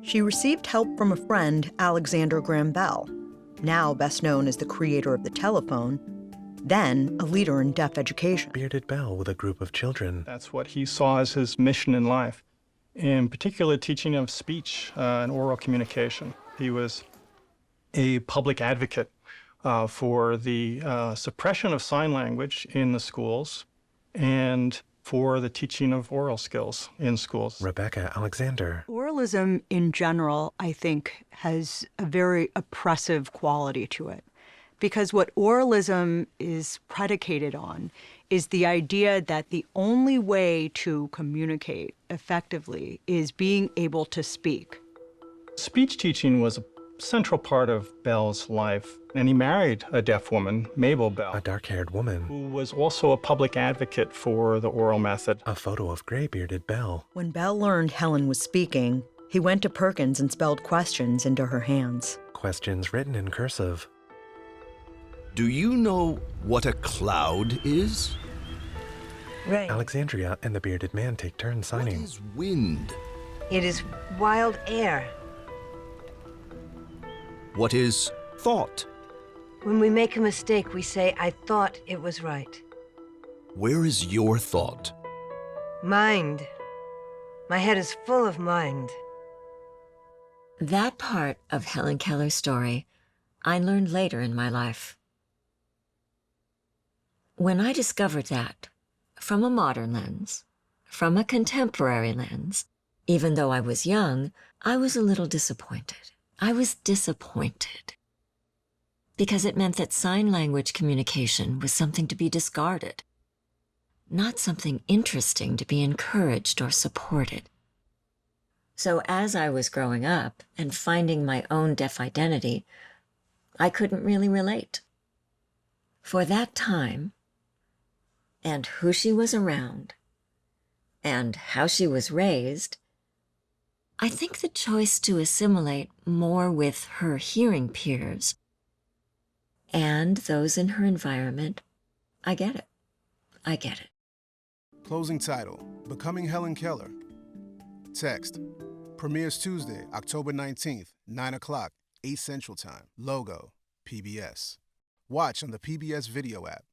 She received help from a friend, Alexander Graham Bell, now best known as the creator of the telephone, then a leader in deaf education. Bearded Bell with a group of children. That's what he saw as his mission in life, in particular teaching of speech and oral communication. He was a public advocate for the suppression of sign language in the schools and for the teaching of oral skills in schools. Rebecca Alexander. Oralism in general, I think, has a very oppressive quality to it. Because what oralism is predicated on is the idea that the only way to communicate effectively is being able to speak. Speech teaching was a central part of Bell's life, and he married a deaf woman, Mabel Bell, A dark-haired woman. who was also a public advocate for the oral method. A photo of gray-bearded Bell. When Bell learned Helen was speaking, he went to Perkins and spelled questions into her hands. Questions written in cursive. Do you know what a cloud is? Right. Alexandria and the bearded man take turns What signing. is wind? It is wild air. What is thought? When we make a mistake, we say, I thought it was right. Where is your thought? Mind. My head is full of mind. That part of Helen Keller's story I learned later in my life. When I discovered that, from a modern lens, from a contemporary lens, even though I was young, I was a little disappointed. I was disappointed because it meant that sign language communication was something to be discarded, not something interesting to be encouraged or supported. So as I was growing up and finding my own deaf identity, I couldn't really relate. For that time, and who she was around, and how she was raised, I think the choice to assimilate more with her hearing peers and those in her environment, I get it. I get it. Closing title, Becoming Helen Keller. Text, premieres Tuesday, October 19th, 9 o'clock, 8 Central Time. Logo, PBS. Watch on the PBS video app.